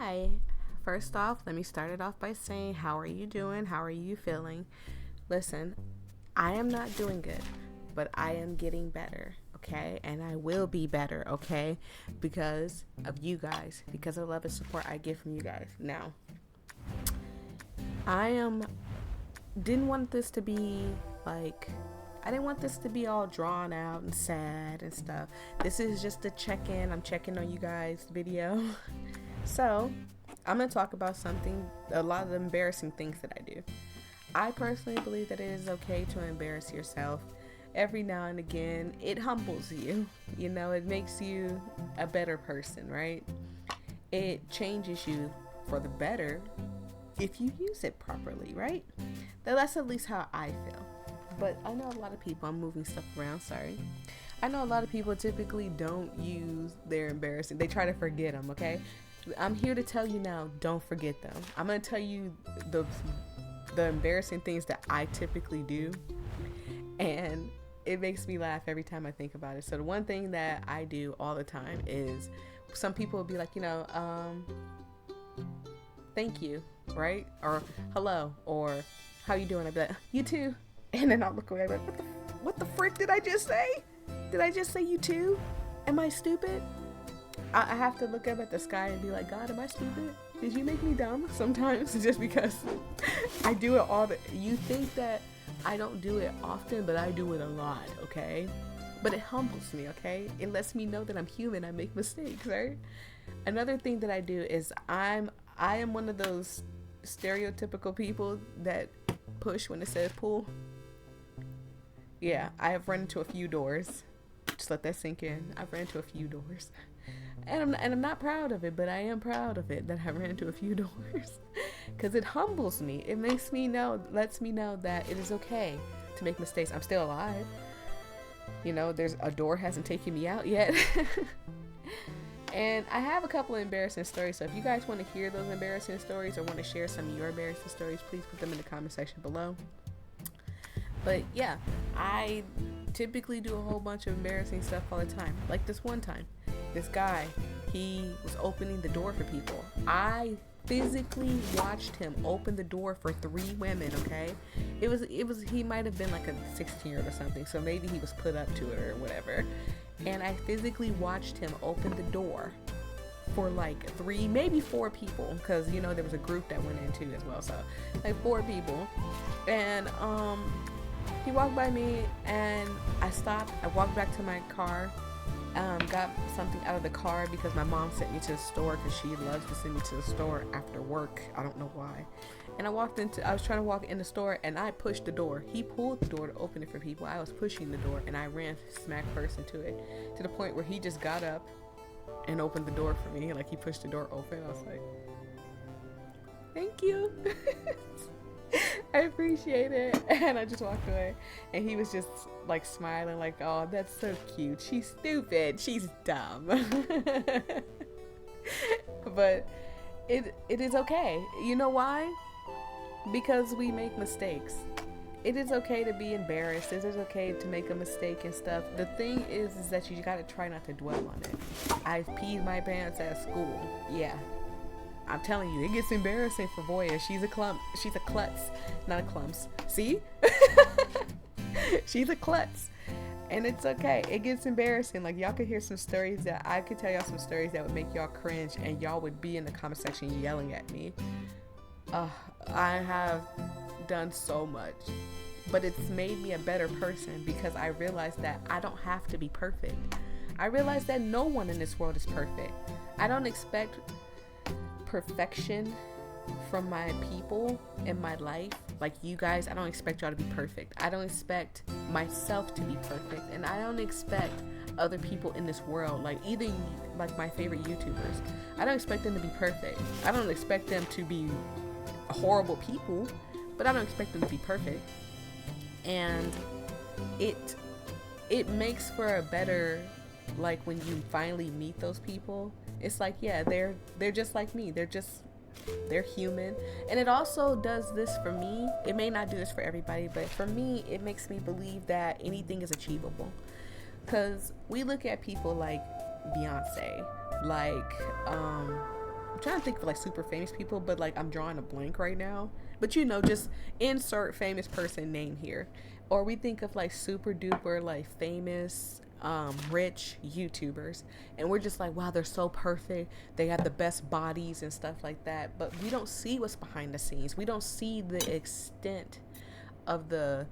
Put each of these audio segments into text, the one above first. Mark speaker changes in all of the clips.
Speaker 1: Hi. First off, let me start it off by saying, how are you doing? How are you feeling? Listen, I am not doing good, but I am getting better, okay? And I will be better, okay? Because of you guys, because of the love and support I get from you guys. Now, I didn't want this to be like I didn't want this to be all drawn out and sad and stuff. This is just a check-in. I'm checking on you guys video. So, I'm going to talk about a lot of the embarrassing things that I do. I personally believe that it is okay to embarrass yourself every now and again. It humbles you, it makes you a better person, right? It changes you for the better if you use it properly, right? That's at least how I feel. But I know a lot of people, I'm moving stuff around, sorry. I know a lot of people typically don't use their embarrassing, they try to forget them, okay? I'm here to tell you now, don't forget them. I'm going to tell you the embarrassing things that I typically do, and it makes me laugh every time I think about it. So the one thing that I do all the time is some people will be like, thank you, right? Or hello, or how you doing? I'd be like, you too. And then I'll look away like, what the frick did I just say? Did I just say you too? Am I stupid? I have to look up at the sky and be like, God, am I stupid? Did you make me dumb? Sometimes just because I do it you think that I don't do it often, but I do it a lot, okay? But it humbles me, okay? It lets me know that I'm human. I make mistakes, right? Another thing that I do is I am one of those stereotypical people that push when it says pull. Yeah, I have run into a few doors. Just let that sink in. I've ran into a few doors. And I'm not proud of it, but I am proud of it that I ran into a few doors. Because it humbles me. It lets me know that it is okay to make mistakes. I'm still alive. There's a door hasn't taken me out yet. And I have a couple of embarrassing stories. So if you guys want to hear those embarrassing stories or want to share some of your embarrassing stories, please put them in the comment section below. But yeah, I typically do a whole bunch of embarrassing stuff all the time. Like this one time, this guy, he was opening the door for people. I physically watched him open the door for 3 women, okay? He might have been like a 16-year-old or something, so maybe he was put up to it or whatever. And I physically watched him open the door for like 3, maybe 4 people, because there was a group that went in too as well, so like 4 people. And he walked by me and I stopped. I walked back to my car, got something out of the car because my mom sent me to the store because she loves to send me to the store after work. I don't know why. And I was trying to walk in the store and I pushed the door. He pulled the door to open it for people. I was pushing the door and I ran smack first into it, to the point where he just got up and opened the door for me. Like he pushed the door open. I was like, thank you. I appreciate it. And I just walked away and he was just like smiling like, oh, that's so cute. She's stupid. She's dumb. But it is okay. You know why? Because we make mistakes. It is okay to be embarrassed. It is okay to make a mistake and stuff. The thing is that you gotta try not to dwell on it. I've peed my pants at school. Yeah. I'm telling you, it gets embarrassing for Voyia. She's a klutz, not a clumps. See? She's a klutz. And it's okay. It gets embarrassing. Like, y'all could hear some stories that I could tell y'all some stories that would make y'all cringe, and y'all would be in the comment section yelling at me. I have done so much, but it's made me a better person because I realized that I don't have to be perfect. I realized that no one in this world is perfect. I don't expect perfection from my people in my life. Like you guys, I don't expect y'all to be perfect. I don't expect myself to be perfect, and I don't expect other people in this world, like my favorite YouTubers, I don't expect them to be perfect. I don't expect them to be horrible people, but I don't expect them to be perfect. And it makes for a better, like when you finally meet those people, it's like, yeah, they're just like me. They're human. And it also does this for me. It may not do this for everybody, but for me, it makes me believe that anything is achievable. Because we look at people like Beyonce, like I'm trying to think of like super famous people, but like I'm drawing a blank right now. But you know, just insert famous person name here. Or we think of like super duper like famous rich YouTubers, and we're just like, wow, they're so perfect, they have the best bodies and stuff like that, but we don't see what's behind the scenes. We don't see the extent of the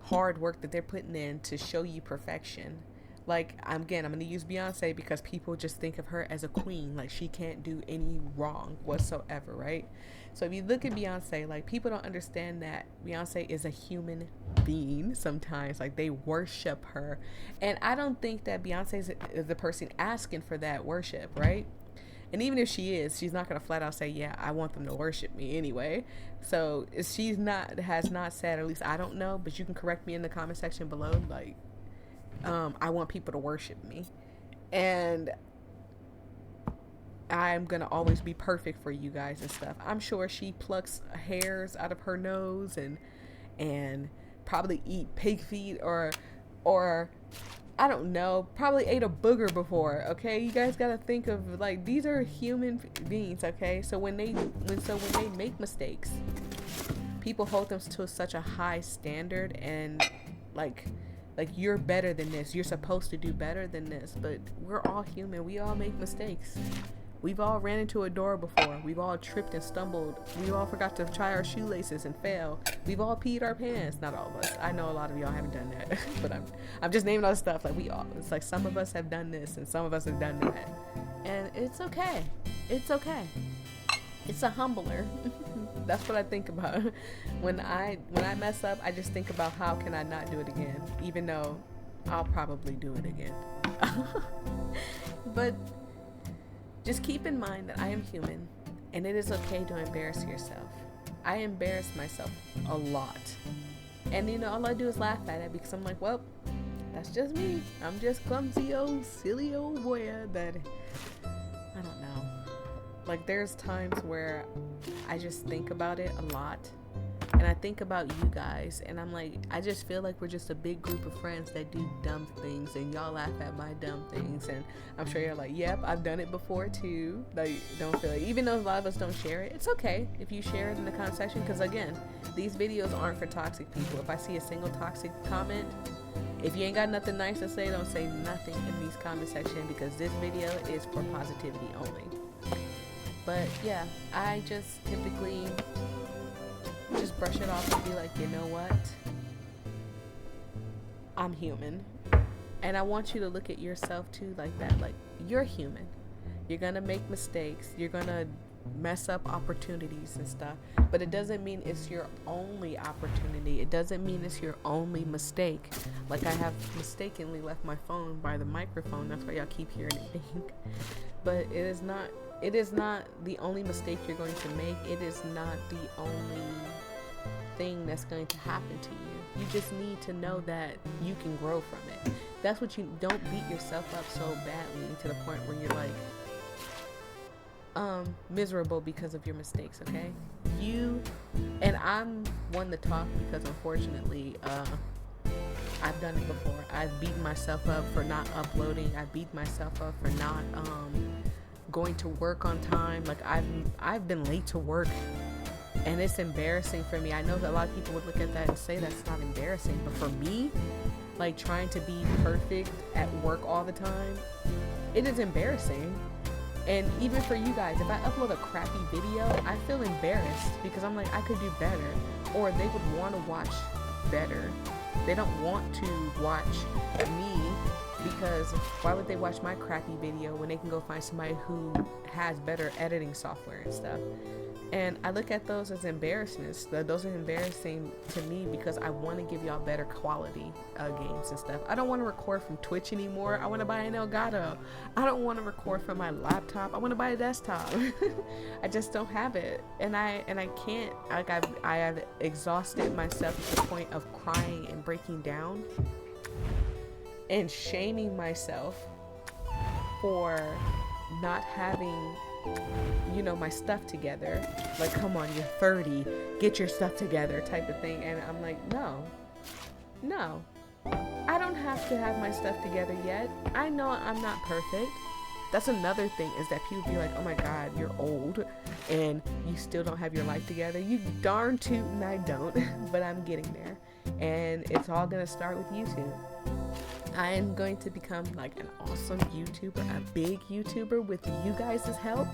Speaker 1: hard work that they're putting in to show you perfection. Like, I'm going to use Beyonce because people just think of her as a queen. Like, she can't do any wrong whatsoever, right? So if you look at Beyonce, like, people don't understand that Beyonce is a human being sometimes. Like, they worship her. And I don't think that Beyonce is the person asking for that worship, right? And even if she is, she's not going to flat out say, yeah, I want them to worship me anyway. So has not said, or at least I don't know, but you can correct me in the comment section below. Like, I want people to worship me. And I'm going to always be perfect for you guys and stuff. I'm sure she plucks hairs out of her nose and probably eat pig feet or I don't know, probably ate a booger before, okay? You guys gotta think of, like, these are human beings, okay? So when they make mistakes, people hold them to such a high standard, and like you're better than this, you're supposed to do better than this, but we're all human. We all make mistakes. We've all ran into a door before. We've all tripped and stumbled. We've all forgot to tie our shoelaces and fail. We've all peed our pants. Not all of us. I know a lot of y'all haven't done that. But I'm just naming all this stuff. Like, we all. It's like some of us have done this and some of us have done that. And it's okay. It's okay. It's a humbler. That's what I think about. When I mess up, I just think about how can I not do it again, even though I'll probably do it again. But just keep in mind that I am human, and it is okay to embarrass yourself. I embarrass myself a lot. And, you know, all I do is laugh at it because I'm like, well, that's just me. I'm just clumsy old, silly old Voyia that, I don't know. Like, there's times where I just think about it a lot. And I think about you guys, and I'm like, I just feel like we're just a big group of friends that do dumb things, and y'all laugh at my dumb things, and I'm sure you're like, yep, I've done it before too. Like, don't feel like, even though a lot of us don't share it, it's okay if you share it in the comment section, because again, these videos aren't for toxic people. If I see a single toxic comment, if you ain't got nothing nice to say, don't say nothing in these comment section, because this video is for positivity only. But yeah, I just typically just brush it off and be like, you know what? I'm human. And I want you to look at yourself too like that. Like, you're human. You're gonna make mistakes. You're gonna mess up opportunities and stuff. But it doesn't mean it's your only opportunity. It doesn't mean it's your only mistake. Like, I have mistakenly left my phone by the microphone. That's why y'all keep hearing it ding. But it is not the only mistake you're going to make. It is not the only thing that's going to happen to you. You just need to know that you can grow from it. That's what you don't beat yourself up so badly to the point where you're like miserable because of your mistakes, okay? And I'm one to talk because unfortunately I've done it before. I've beaten myself up for not uploading. I've beaten myself up for not going to work on time. Like, I've been late to work, and it's embarrassing for me. I know that a lot of people would look at that and say that's not embarrassing, but for me, like, trying to be perfect at work all the time, it is embarrassing. And even for you guys, if I upload a crappy video, I feel embarrassed because I'm like, I could do better, or they would want to watch better. They don't want to watch me, because why would they watch my crappy video when they can go find somebody who has better editing software and stuff? And I look at those as embarrassments. Those are embarrassing to me because I want to give y'all better quality games and stuff. I don't want to record from Twitch anymore. I want to buy an Elgato. I don't want to record from my laptop. I want to buy a desktop. I just don't have it, and I can't. Like, I have exhausted myself to the point of crying and breaking down and shaming myself for not having, you know, my stuff together. Like, come on, you're 30, get your stuff together type of thing. And I'm like, no, I don't have to have my stuff together yet. I know I'm not perfect. That's another thing, is that people be like, oh my God, you're old and you still don't have your life together. You darn tootin' I don't, but I'm getting there. And it's all gonna start with YouTube. I am going to become like an awesome YouTuber, a big YouTuber with you guys' help,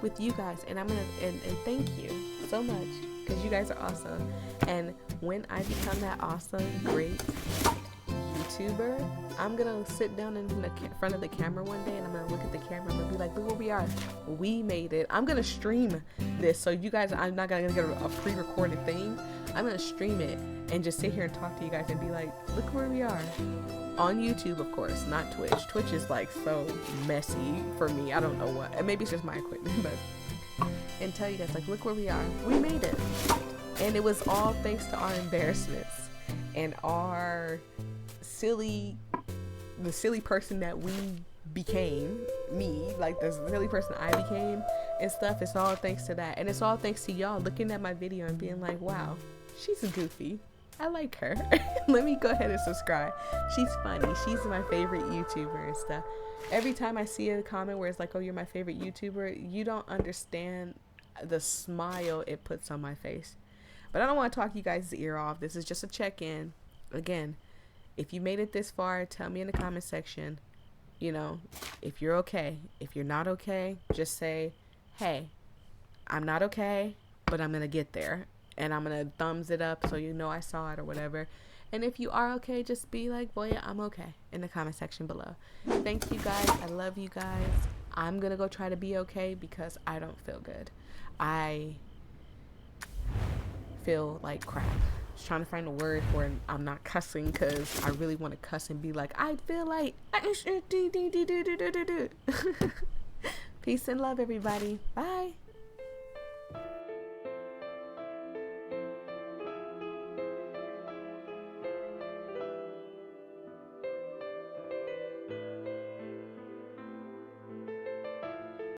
Speaker 1: with you guys. And I'm gonna, and thank you so much, because you guys are awesome. And when I become that awesome, great YouTuber, I'm gonna sit down in the front of the camera one day, and I'm gonna look at the camera and be like, look where we are. We made it. I'm gonna stream this, so you guys, I'm not gonna get a pre-recorded thing. I'm gonna stream it and just sit here and talk to you guys and be like, look where we are. On YouTube, of course, not Twitch. Twitch is like so messy for me. I don't know what. And maybe it's just my equipment, but, and tell you guys, like, look where we are. We made it. And it was all thanks to our embarrassments and our the silly person that we became, me, like the silly person I became and stuff. It's all thanks to that. And it's all thanks to y'all looking at my video and being like, wow, she's goofy. I like her. Let me go ahead and subscribe. She's funny. She's my favorite YouTuber and stuff. Every time I see a comment where it's like, oh, you're my favorite YouTuber, you don't understand the smile it puts on my face. But I don't want to talk you guys' ear off. This is just a check-in. Again, if you made it this far, tell me in the comment section, you know, if you're okay. If you're not okay, just say, hey, I'm not okay, but I'm going to get there. And I'm going to thumbs it up so you know I saw it or whatever. And if you are okay, just be like, Voyia, I'm okay, in the comment section below. Thank you guys. I love you guys. I'm going to go try to be okay because I don't feel good. I feel like crap. I was trying to find a word for it. I'm not cussing because I really want to cuss and be like, I feel like peace and love, everybody. Bye.